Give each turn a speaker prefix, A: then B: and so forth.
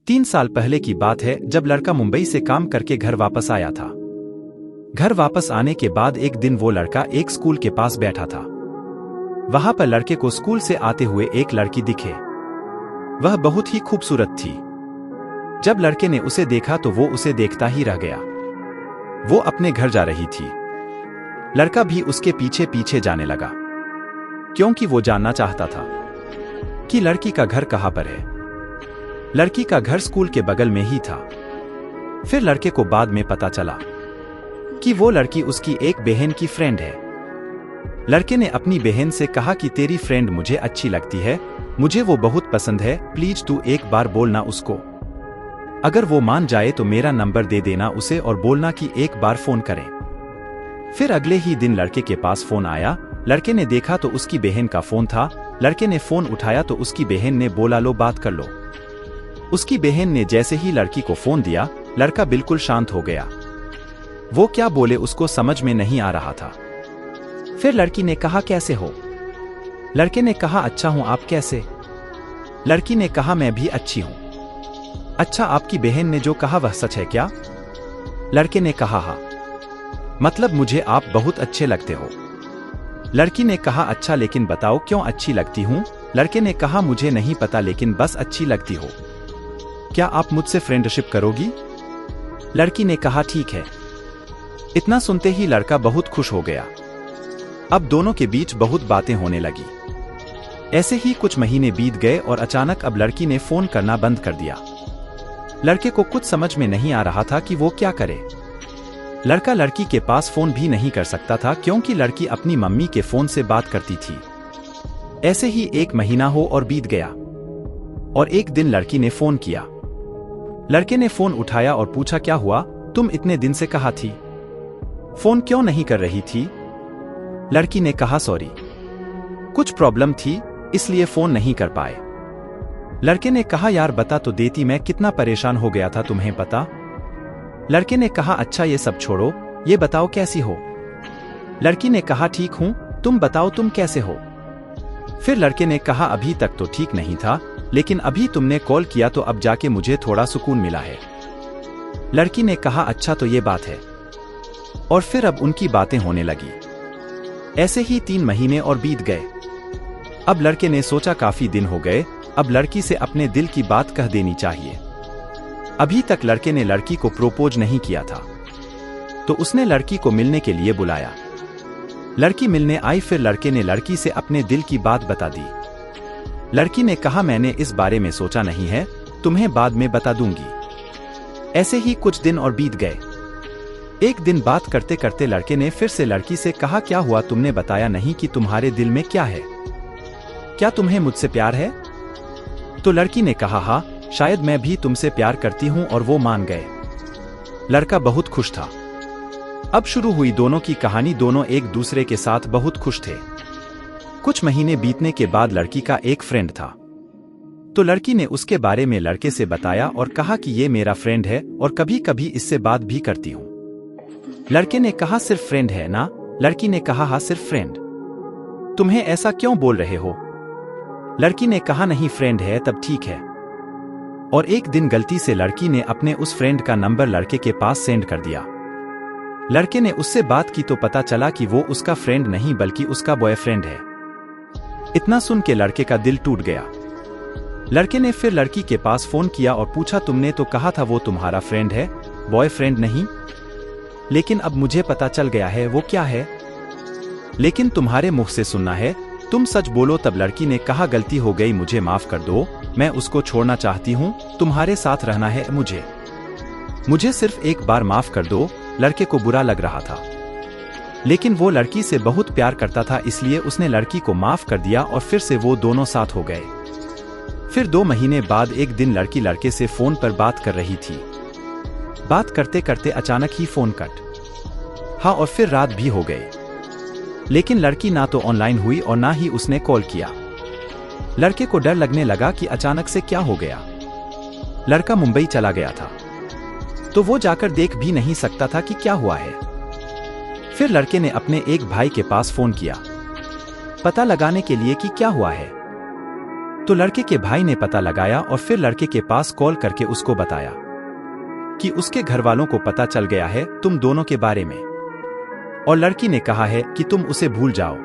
A: 3 साल पहले की बात है जब लड़का मुंबई से काम करके घर वापस आया था। घर वापस आने के बाद एक दिन वो लड़का एक स्कूल के पास बैठा था। वहां पर लड़के को स्कूल से आते हुए एक लड़की दिखे। वह बहुत ही खूबसूरत थी। जब लड़के ने उसे देखा तो वो उसे देखता ही रह गया। वो अपने घर जा रही थी। लड़का भी उसके पीछे पीछे जाने लगा, क्योंकि वो जानना चाहता था कि लड़की का घर कहाँ पर है। लड़की का घर स्कूल के बगल में ही था। फिर लड़के को बाद में पता चला कि वो लड़की उसकी एक बहन की फ्रेंड है। लड़के ने अपनी बहन से कहा कि तेरी फ्रेंड मुझे अच्छी लगती है, मुझे वो बहुत पसंद है, प्लीज तू एक बार बोलना उसको। अगर वो मान जाए तो मेरा नंबर दे देना उसे और बोलना कि एक बार फोन करें। फिर अगले ही दिन लड़के के पास फोन आया। लड़के ने देखा तो उसकी बहन का फोन था। लड़के ने फोन उठाया तो उसकी बहन ने बोला लो बात कर लो। उसकी बहन ने जैसे ही लड़की को फोन दिया, लड़का बिल्कुल शांत हो गया। वो क्या बोले उसको समझ में नहीं आ रहा था। फिर लड़की ने कहा कैसे हो? लड़के ने कहा अच्छा हूं, आप कैसे? लड़की ने कहा मैं भी अच्छी हूं। अच्छा, आपकी बहन ने जो कहा वह सच है क्या? लड़के ने कहा हाँ, मतलब मुझे आप बहुत अच्छे लगते हो। लड़की ने कहा अच्छा, लेकिन बताओ क्यों अच्छी लगती हूं? लड़के ने कहा मुझे नहीं पता, लेकिन बस अच्छी लगती हो। क्या आप मुझसे फ्रेंडशिप करोगी? लड़की ने कहा ठीक है। इतना सुनते ही लड़का बहुत खुश हो गया। अब दोनों के बीच बहुत बातें होने लगी। ऐसे ही कुछ महीने बीत गए और अचानक अब लड़की ने फोन करना बंद कर दिया। लड़के को कुछ समझ में नहीं आ रहा था कि वो क्या करे। लड़का लड़की के पास फोन भी नहीं कर सकता था, क्योंकि लड़की अपनी मम्मी के फोन से बात करती थी। ऐसे ही 1 महीना हो और बीत गया, और एक दिन लड़की ने फोन किया। लड़के ने फोन उठाया और पूछा क्या हुआ, तुम इतने दिन से कहाँ थी? फोन क्यों नहीं कर रही थी? लड़की ने कहा सॉरी, कुछ प्रॉब्लम थी इसलिए फोन नहीं कर पाए। लड़के ने कहा यार बता तो देती, मैं कितना परेशान हो गया था, तुम्हें पता? लड़के ने कहा अच्छा ये सब छोड़ो, ये बताओ कैसी हो? लड़की ने कहा ठीक हूं, तुम बताओ तुम कैसे हो? फिर लड़के ने कहा अभी तक तो ठीक नहीं था, लेकिन अभी तुमने कॉल किया तो अब जाके मुझे थोड़ा सुकून मिला है। लड़की ने कहा अच्छा तो ये बात है। और फिर अब उनकी बातें होने लगी। ऐसे ही 3 महीने और बीत गए। अब लड़के ने सोचा काफी दिन हो गए, अब लड़की से अपने दिल की बात कह देनी चाहिए। अभी तक लड़के ने लड़की को प्रोपोज नहीं किया था, तो उसने लड़की को मिलने के लिए बुलाया। लड़की मिलने आई। फिर लड़के ने लड़की से अपने दिल की बात बता दी। लड़की ने कहा मैंने इस बारे में सोचा नहीं है, तुम्हें बाद में बता दूंगी। ऐसे ही कुछ दिन और बीत गए। एक दिन बात करते करते लड़के ने फिर से लड़की से कहा क्या हुआ, तुमने बताया नहीं कि तुम्हारे दिल में क्या है? क्या तुम्हें मुझसे प्यार है? तो लड़की ने कहा हाँ, शायद मैं भी तुमसे प्यार करती हूं, और वो मान गए। लड़का बहुत खुश था। अब शुरू हुई दोनों की कहानी। दोनों एक दूसरे के साथ बहुत खुश थे। कुछ महीने बीतने के बाद लड़की का एक फ्रेंड था, तो लड़की ने उसके बारे में लड़के से बताया और कहा कि ये मेरा फ्रेंड है और कभी कभी इससे बात भी करती हूं। लड़के ने कहा सिर्फ फ्रेंड है ना? लड़की ने कहा हाँ सिर्फ फ्रेंड। तुम्हें ऐसा क्यों बोल रहे हो? लड़की ने कहा नहीं फ्रेंड है तब ठीक है। और एक दिन गलती से लड़की ने अपने उस फ्रेंड का नंबर लड़के के पास सेंड कर दिया। लड़के ने उससे बात की तो पता चला कि वो उसका फ्रेंड नहीं बल्कि उसका बॉयफ्रेंड है। इतना सुन के लड़के का दिल टूट गया। लड़के ने फिर लड़की के पास फोन किया और पूछा तुमने तो कहा था वो तुम्हारा फ्रेंड है, बॉयफ्रेंड नहीं। लेकिन अब मुझे पता चल गया है वो क्या है, लेकिन तुम्हारे मुख से सुनना है, तुम सच बोलो। तब लड़की ने कहा गलती हो गई, मुझे माफ कर दो, मैं उसको छोड़ना चाहती हूँ, तुम्हारे साथ रहना है मुझे सिर्फ एक बार माफ कर दो। लड़के को बुरा लग रहा था, लेकिन वो लड़की से बहुत प्यार करता था, इसलिए उसने लड़की को माफ कर दिया और फिर से वो दोनों साथ हो गए। फिर 2 महीने बाद एक दिन लड़की लड़के से फोन पर बात कर रही थी। बात करते करते अचानक ही फोन कट। हाँ, और फिर रात भी हो गई, लेकिन लड़की ना तो ऑनलाइन हुई और ना ही उसने कॉल किया। लड़के को डर लगने लगा कि अचानक से क्या हो गया। लड़का मुंबई चला गया था, तो वो जाकर देख भी नहीं सकता था कि क्या हुआ है। फिर लड़के ने अपने एक भाई के पास फोन किया, पता लगाने के लिए कि क्या हुआ है। तो लड़के के भाई ने पता लगाया और फिर लड़के के पास कॉल करके उसको बताया कि उसके घर वालों को पता चल गया है तुम दोनों के बारे में, और लड़की ने कहा है कि तुम उसे भूल जाओ।